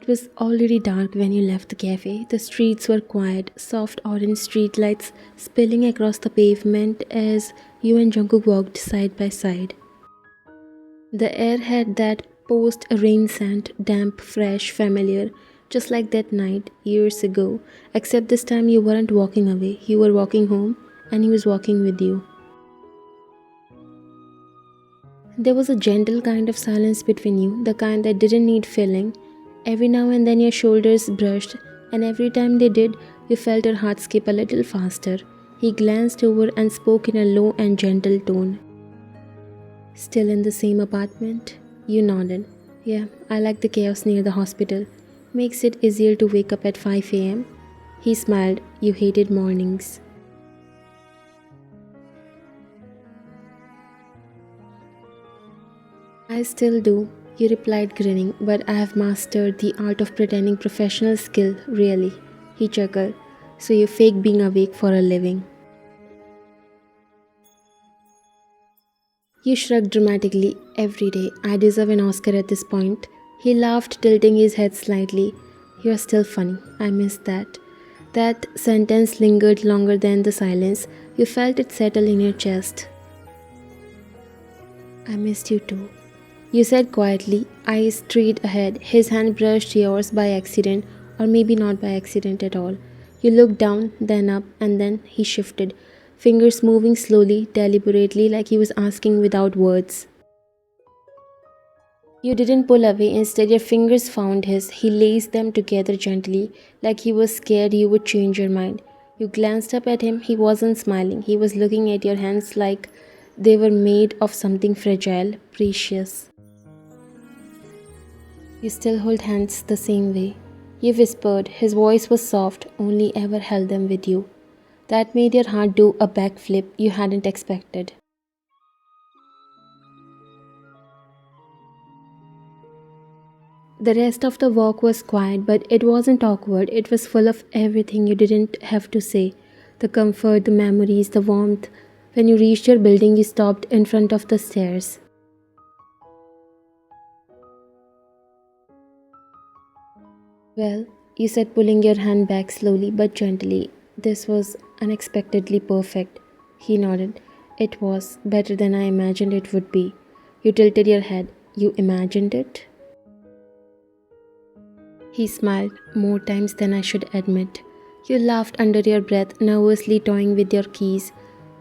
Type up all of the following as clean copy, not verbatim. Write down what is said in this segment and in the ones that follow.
It was already dark when you left the cafe. The streets were quiet, soft orange streetlights spilling across the pavement as you and Jungkook walked side by side. The air had that post rain scent, damp, fresh, familiar, just like that night years ago, except this time you weren't walking away, you were walking home, and he was walking with you. There was a gentle kind of silence between you, the kind that didn't need filling. Every now and then your shoulders brushed, and every time they did, you felt your heart skip a little faster. He glanced over and spoke in a low and gentle tone. Still in the same apartment? You nodded. Yeah, I like the chaos near the hospital. Makes it easier to wake up at 5 a.m. He smiled. You hated mornings. I still do, you replied, grinning, but I have mastered the art of pretending professional skill, really. He chuckled. So you fake being awake for a living. You shrugged dramatically. Every day. I deserve an Oscar at this point. He laughed, tilting his head slightly. You're still funny. I miss that. That sentence lingered longer than the silence. You felt it settle in your chest. I missed you too. You said quietly, eyes straight ahead. His hand brushed yours by accident, or maybe not by accident at all. You looked down, then up, and then he shifted, fingers moving slowly, deliberately, like he was asking without words. You didn't pull away, instead, your fingers found his. He laced them together gently, like he was scared you would change your mind. You glanced up at him. He wasn't smiling, he was looking at your hands like they were made of something fragile, precious. You still hold hands the same way. You whispered. His voice was soft, only ever held them with you. That made your heart do a backflip you hadn't expected. The rest of the walk was quiet, but it wasn't awkward. It was full of everything you didn't have to say. The comfort, the memories, the warmth. When you reached your building, you stopped in front of the stairs. Well, you said, pulling your hand back slowly but gently. This was unexpectedly perfect. He nodded. It was better than I imagined it would be. You tilted your head. You imagined it? He smiled, more times than I should admit. You laughed under your breath, nervously toying with your keys.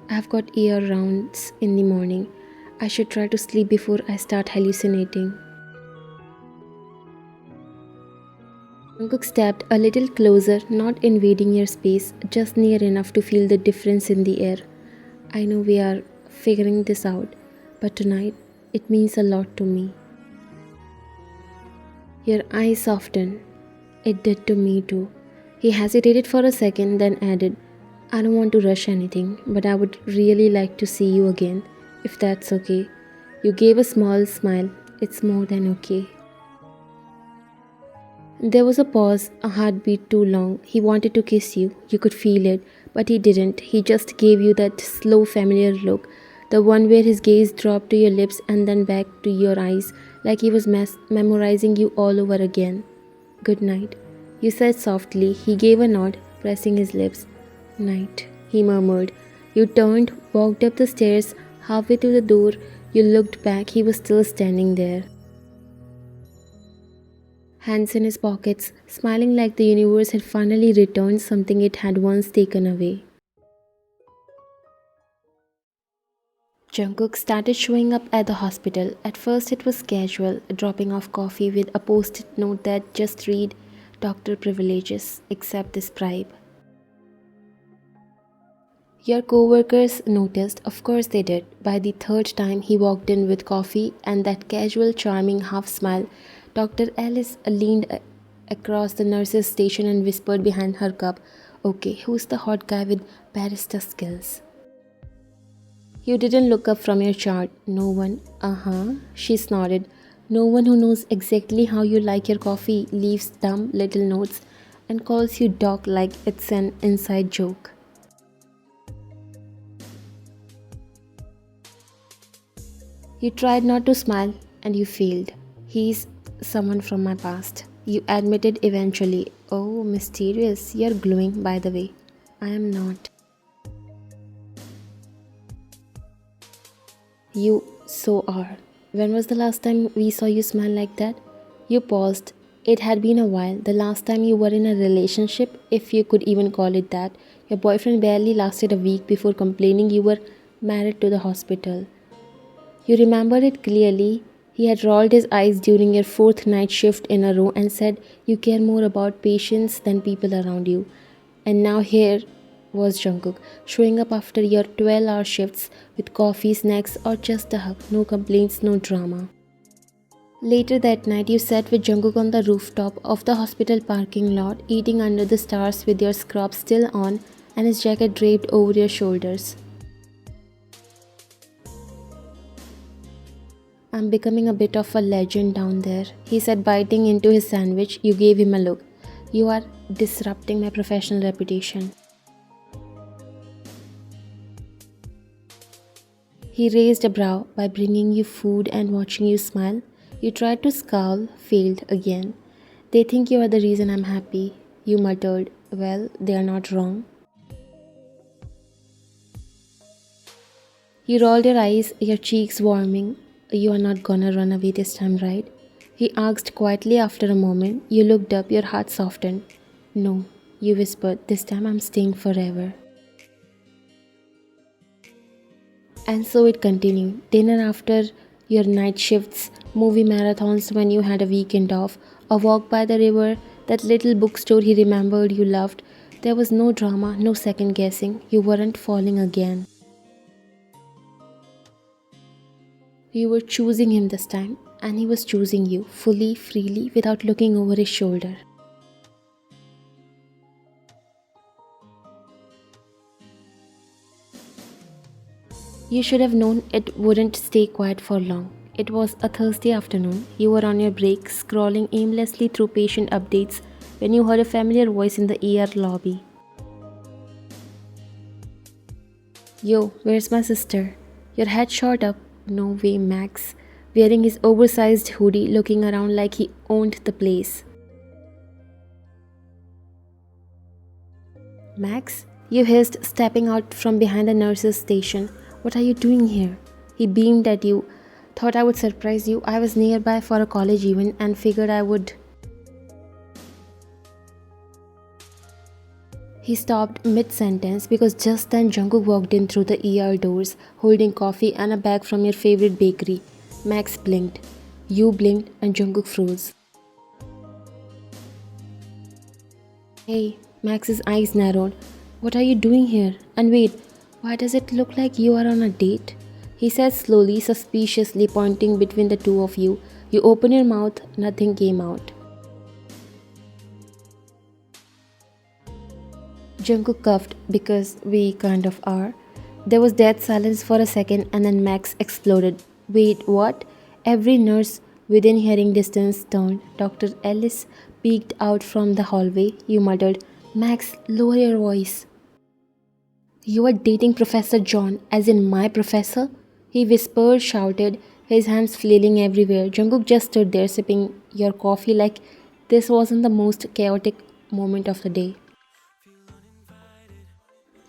I've got ear rounds in the morning. I should try to sleep before I start hallucinating. Jungkook stepped a little closer, not invading your space, just near enough to feel the difference in the air. I know we are figuring this out, but tonight it means a lot to me. Your eyes softened. It did to me too. He hesitated for a second, then added, I don't want to rush anything, but I would really like to see you again, if that's okay. You gave a small smile. It's more than okay. There was a pause, a heartbeat too long. He wanted to kiss you. You could feel it, but he didn't. He just gave you that slow, familiar look, the one where his gaze dropped to your lips and then back to your eyes, like he was memorizing you all over again. Good night, you said softly. He gave a nod, pressing his lips. Night, he murmured. You turned, walked up the stairs. Halfway to the door, you looked back. He was still standing there, hands in his pockets, smiling like the universe had finally returned something it had once taken away. Jungkook started showing up at the hospital. At first it was casual, dropping off coffee with a post-it note that just read, Doctor Privileges, accept this bribe. Your co-workers noticed, of course they did. By the third time he walked in with coffee and that casual, charming half smile. Dr. Alice leaned across the nurse's station and whispered behind her cup, Okay, who's the hot guy with barista skills? You didn't look up from your chart. No one. She snorted. No one who knows exactly how you like your coffee, leaves dumb little notes, and calls you doc like it's an inside joke. You tried not to smile and you failed. He's someone from my past. You admitted eventually. Oh, mysterious. You're glowing, by the way. I am not. You so are. When was the last time we saw you smile like that? You paused. It had been a while. The last time you were in a relationship, if you could even call it that. Your boyfriend barely lasted a week before complaining you were married to the hospital. You remembered it clearly. He had rolled his eyes during your fourth night shift in a row and said you care more about patients than people around you. And now here was Jungkook, showing up after your 12-hour shifts with coffee, snacks, or just a hug. No complaints, no drama. Later that night, you sat with Jungkook on the rooftop of the hospital parking lot, eating under the stars with your scrub still on and his jacket draped over your shoulders. I'm becoming a bit of a legend down there, he said, biting into his sandwich. You gave him a look. You are disrupting my professional reputation. He raised a brow. By bringing you food and watching you smile, you tried to scowl, failed again. They think you are the reason I'm happy, you muttered. Well, they are not wrong. You rolled your eyes, your cheeks warming. You are not gonna run away this time, right? He asked quietly after a moment. You looked up, your heart softened. No, you whispered, this time I'm staying forever. And so it continued. Dinner after your night shifts, movie marathons when you had a weekend off, a walk by the river, that little bookstore he remembered you loved. There was no drama, no second guessing. You weren't falling again. You were choosing him this time, and he was choosing you, fully, freely, without looking over his shoulder. You should have known it wouldn't stay quiet for long. It was a Thursday afternoon. You were on your break, scrolling aimlessly through patient updates when you heard a familiar voice in the ER lobby. Yo, where's my sister? Your head shot up. No way, Max. Wearing his oversized hoodie, looking around like he owned the place. Max? You hissed, stepping out from behind the nurse's station. What are you doing here? He beamed at you. Thought I would surprise you. I was nearby for a college event and figured I would. He stopped mid-sentence because just then Jungkook walked in through the ER doors, holding coffee and a bag from your favorite bakery. Max blinked. You blinked and Jungkook froze. Hey, Max's eyes narrowed. What are you doing here? And wait, why does it look like you are on a date? He said slowly, suspiciously, pointing between the two of you. You open your mouth, nothing came out. Jungkook coughed, because we kind of are. There was dead silence for a second and then Max exploded. Wait, what? Every nurse within hearing distance turned. Dr. Ellis peeked out from the hallway. You muttered, Max, lower your voice. You are dating Professor John, as in my professor? He whispered, shouted, his hands flailing everywhere. Jungkook just stood there sipping your coffee like this wasn't the most chaotic moment of the day.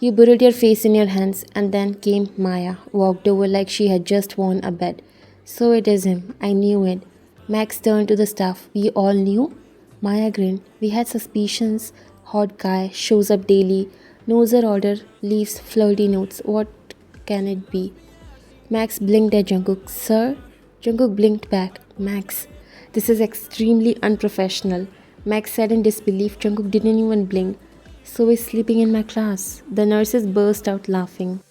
You buried your face in your hands, and then came Maya, walked over like she had just won a bet. So it is him. I knew it. Max turned to the staff. We all knew? Maya grinned. We had suspicions. Hot guy, shows up daily, knows her order, leaves flirty notes. What can it be? Max blinked at Jungkook. Sir? Jungkook blinked back. Max, this is extremely unprofessional. Max said in disbelief. Jungkook didn't even blink. So he's sleeping in my class. The nurses burst out laughing.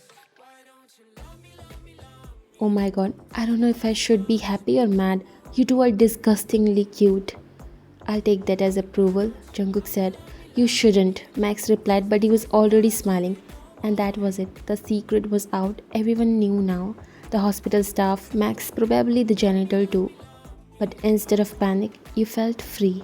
Oh my god, I don't know if I should be happy or mad. You two are disgustingly cute. I'll take that as approval, Jungkook said. You shouldn't, Max replied, but he was already smiling. And that was it. The secret was out. Everyone knew now. The hospital staff, Max, probably the janitor too. But instead of panic, you felt free.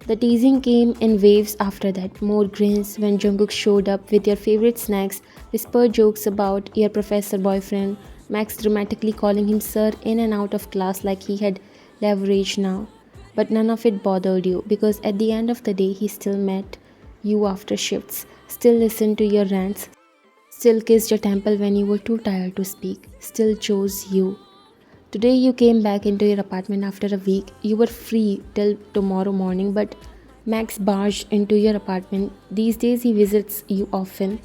The teasing came in waves after that. More grins when Jungkook showed up with your favorite snacks, whispered jokes about your professor boyfriend, Max dramatically calling him sir in and out of class like he had leverage now. But none of it bothered you because at the end of the day, he still met you after shifts, still listened to your rants, still kissed your temple when you were too tired to speak, still chose you. Today you came back into your apartment after a week. You were free till tomorrow morning, but Max barged into your apartment. These days he visits you often.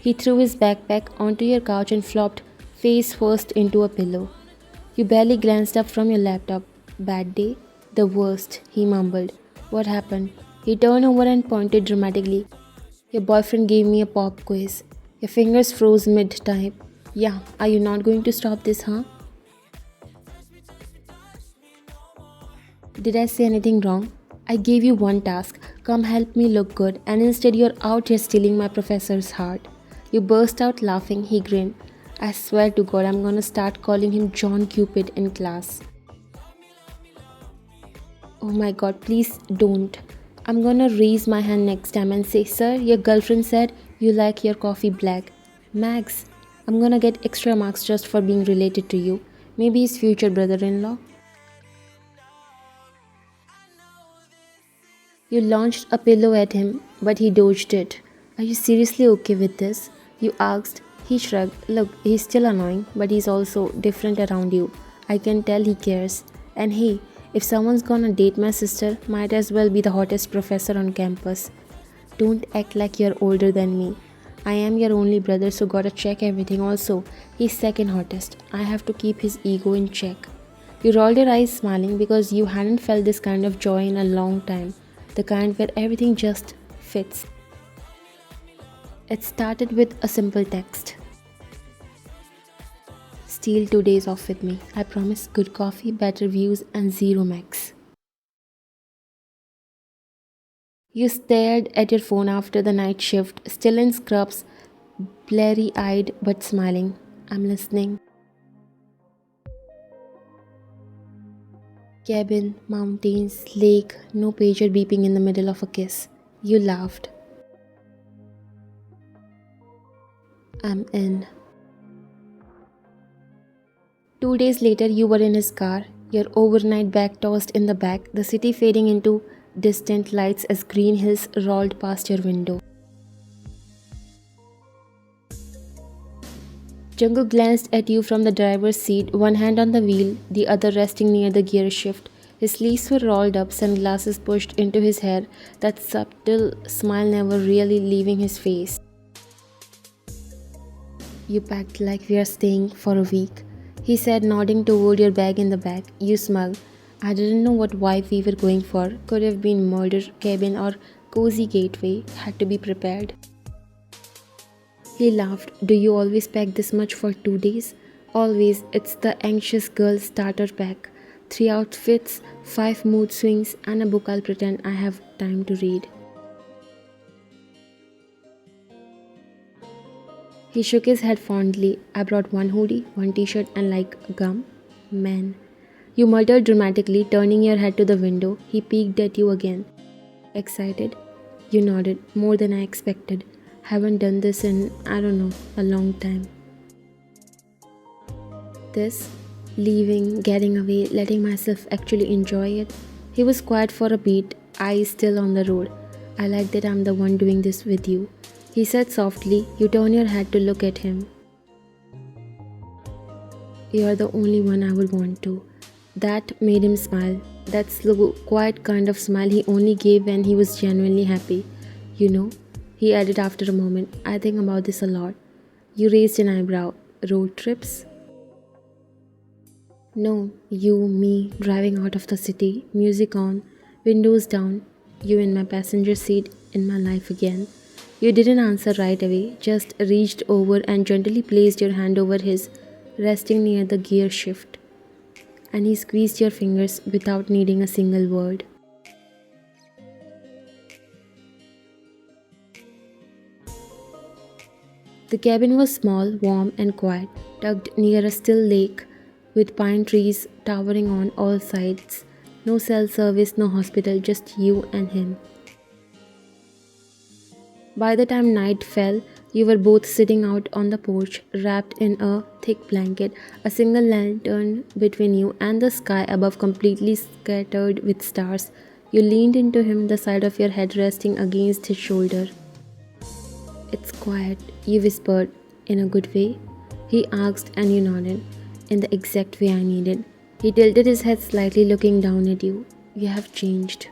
He threw his backpack onto your couch and flopped face first into a pillow. You barely glanced up from your laptop. Bad day? The worst, he mumbled. What happened? He turned over and pointed dramatically. Your boyfriend gave me a pop quiz. Your fingers froze mid time. Yeah, are you not going to stop this, huh? Did I say anything wrong? I gave you one task, come help me look good, and instead you're out here stealing my professor's heart. You burst out laughing, he grinned. I swear to God, I'm gonna start calling him John Cupid in class. Oh my God, please don't. I'm gonna raise my hand next time and say, Sir, your girlfriend said you like your coffee black. Max, I'm gonna get extra marks just for being related to you. Maybe his future brother in law. You launched a pillow at him, but he dodged it. Are you seriously okay with this? You asked. He shrugged. Look, he's still annoying, but he's also different around you. I can tell he cares. And hey, if someone's gonna date my sister, might as well be the hottest professor on campus. Don't act like you're older than me. I am your only brother, so gotta check everything. Also, he's second hottest. I have to keep his ego in check. You rolled your eyes smiling because you hadn't felt this kind of joy in a long time. The kind where everything just fits. It started with a simple text. Steal 2 days off with me. I promise good coffee, better views, and zero max. You stared at your phone after the night shift, still in scrubs, blurry eyed but smiling. I'm listening. Cabin, mountains, lake, no pager beeping in the middle of a kiss. You laughed. I'm in. 2 days later, you were in his car, your overnight bag tossed in the back, the city fading into distant lights as green hills rolled past your window. Jungkook glanced at you from the driver's seat, one hand on the wheel, the other resting near the gear shift. His sleeves were rolled up, sunglasses pushed into his hair, that subtle smile never really leaving his face. You packed like we are staying for a week, he said, nodding toward your bag in the back. You smiled. I didn't know what vibe we were going for. Could have been murder, cabin, or cozy gateway. Had to be prepared. He laughed. Do you always pack this much for 2 days? Always. It's the anxious girl starter pack. 3 outfits, 5 mood swings, and a book I'll pretend I have time to read. He shook his head fondly. I brought one hoodie, one t-shirt, and like gum. Man. You muttered dramatically, turning your head to the window. He peeked at you again. Excited? You nodded. More than I expected. Haven't done this in, I don't know, a long time. This? Leaving, getting away, letting myself actually enjoy it. He was quiet for a beat, eyes still on the road. I like that I'm the one doing this with you. He said softly. You turn your head to look at him. You're the only one I would want to. That made him smile. That slow, quiet kind of smile he only gave when he was genuinely happy. You know, he added after a moment, I think about this a lot. You raised an eyebrow. Road trips? No, you, me, driving out of the city, music on, windows down, you in my passenger seat, in my life again. You didn't answer right away, just reached over and gently placed your hand over his, resting near the gear shift. And he squeezed your fingers without needing a single word. The cabin was small, warm, and quiet, tucked near a still lake with pine trees towering on all sides. No cell service, no hospital, just you and him. By the time night fell, You were both sitting out on the porch, wrapped in a thick blanket, a single lantern between you and the sky above completely scattered with stars. You leaned into him, the side of your head resting against his shoulder. It's quiet, you whispered, in a good way. He asked, and you nodded, in the exact way I needed. He tilted his head slightly, looking down at you. You have changed.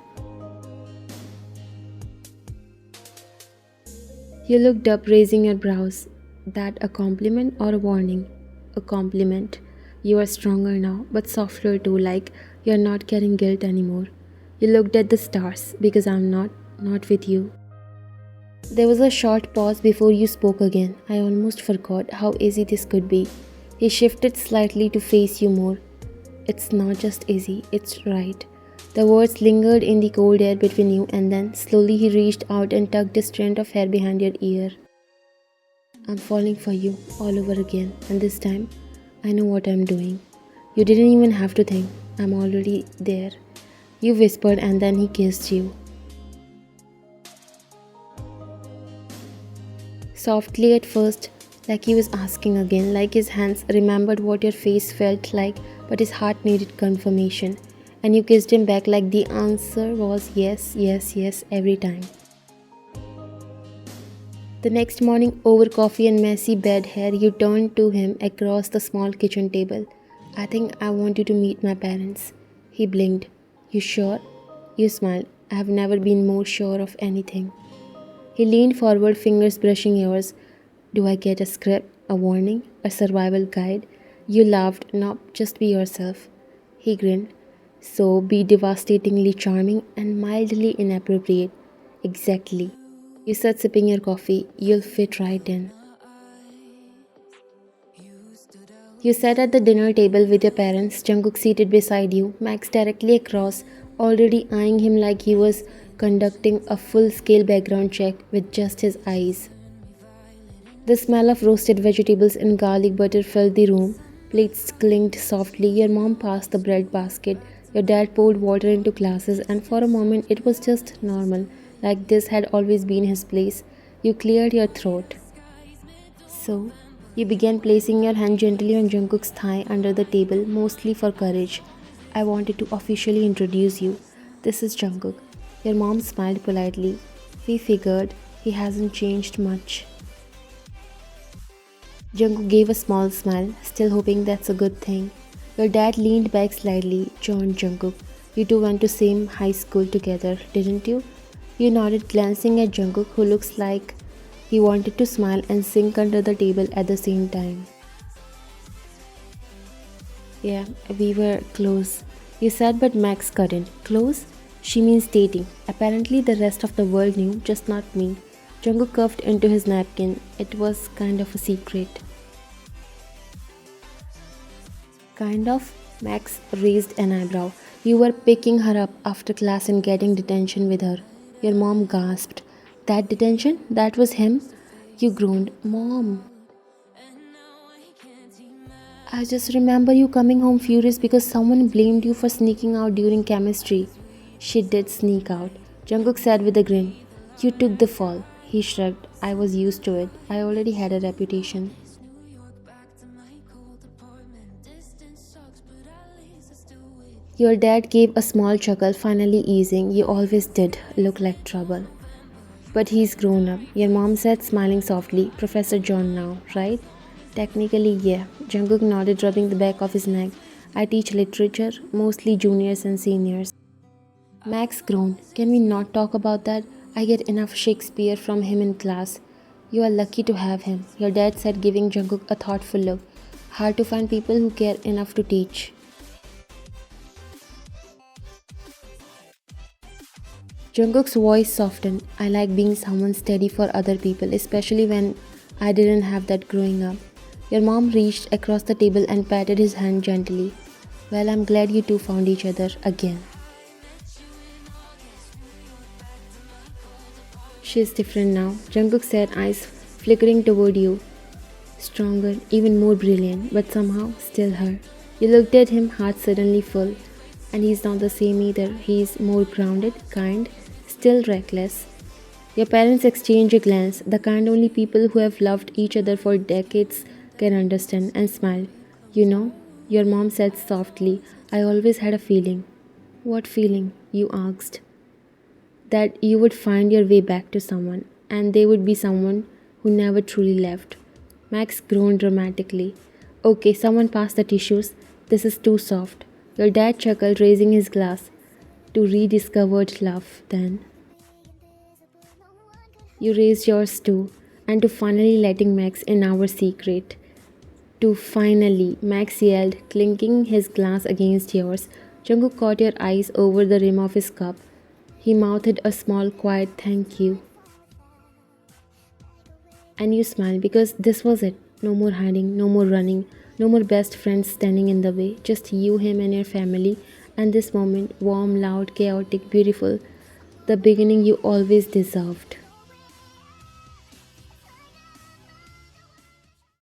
You looked up, raising your brows. That a compliment or a warning? A compliment. You are stronger now, but softer too, like you're not carrying guilt anymore. You looked at the stars, because I'm not with you. There was a short pause before you spoke again. I almost forgot how easy this could be. He shifted slightly to face you more. It's not just easy, it's right. The words lingered in the cold air between you, and then slowly he reached out and tugged a strand of hair behind your ear. I'm falling for you all over again, and this time I know what I'm doing. You didn't even have to think. I'm already there. You whispered, and then he kissed you. Softly at first, like he was asking again, like his hands remembered what your face felt like, but his heart needed confirmation. And you kissed him back like the answer was yes, yes, yes every time. The next morning, over coffee and messy bed hair, you turned to him across the small kitchen table. I think I want you to meet my parents. He blinked. You sure? You smiled. I have never been more sure of anything. He leaned forward, fingers brushing yours. Do I get a script, a warning, a survival guide? You laughed. No, just be yourself. He grinned. So be devastatingly charming and mildly inappropriate. Exactly. You said, sipping your coffee. You'll fit right in. You sat at the dinner table with your parents, Jungkook seated beside you, Max directly across, already eyeing him like he was conducting a full-scale background check with just his eyes. The smell of roasted vegetables and garlic butter filled the room. Plates clinked softly. Your mom passed the bread basket. Your dad poured water into glasses, and for a moment it was just normal, like this had always been his place. You cleared your throat. So, you began placing your hand gently on Jungkook's thigh under the table, mostly for courage. I wanted to officially introduce you. This is Jungkook. Your mom smiled politely. We figured he hasn't changed much. Jungkook gave a small smile, still hoping that's a good thing. Your dad leaned back slightly. John Jungkook, you two went to same high school together, didn't you? You nodded, glancing at Jungkook, who looks like he wanted to smile and sink under the table at the same time. Yeah, we were close. You said, but Max couldn't. Close? She means dating. Apparently the rest of the world knew, just not me. Jungkook curved into his napkin. It was kind of a secret. Kind of? Max raised an eyebrow. You were picking her up after class and getting detention with her. Your mom gasped. That detention? That was him? You groaned. Mom. I just remember you coming home furious because someone blamed you for sneaking out during chemistry. She did sneak out, Jungkook said with a grin. You took the fall. He shrugged. I was used to it. I already had a reputation. Your dad gave a small chuckle, finally easing. You always did look like trouble. But he's grown up, your mom said, smiling softly. Professor John now, right? Technically, yeah. Jungkook nodded, rubbing the back of his neck. I teach literature, mostly juniors and seniors. Max groaned. Can we not talk about that? I get enough Shakespeare from him in class. You are lucky to have him, your dad said, giving Jungkook a thoughtful look. Hard to find people who care enough to teach. Jungkook's voice softened. I like being someone steady for other people, especially when I didn't have that growing up. Your mom reached across the table and patted his hand gently. Well, I'm glad you two found each other again. She's different now, Jungkook said, eyes flickering toward you. Stronger, even more brilliant, but somehow still her. You looked at him, heart suddenly full. And he's not the same either. He's more grounded, kind, still reckless. Your parents exchange a glance, the kind only people who have loved each other for decades can understand, and smile. You know, your mom said softly, I always had a feeling. What feeling? You asked. That you would find your way back to someone, and they would be someone who never truly left. Max groaned dramatically. Okay, someone pass the tissues. This is too soft. Your dad chuckled, raising his glass. To rediscovered love, then. You raised yours too, and to finally letting Max in our secret. To finally, Max yelled, clinking his glass against yours. Jungkook caught your eyes over the rim of his cup. He mouthed a small, quiet thank you. And you smiled because this was it. No more hiding, no more running, no more best friends standing in the way. Just you, him, and your family. And this moment, warm, loud, chaotic, beautiful. The beginning you always deserved.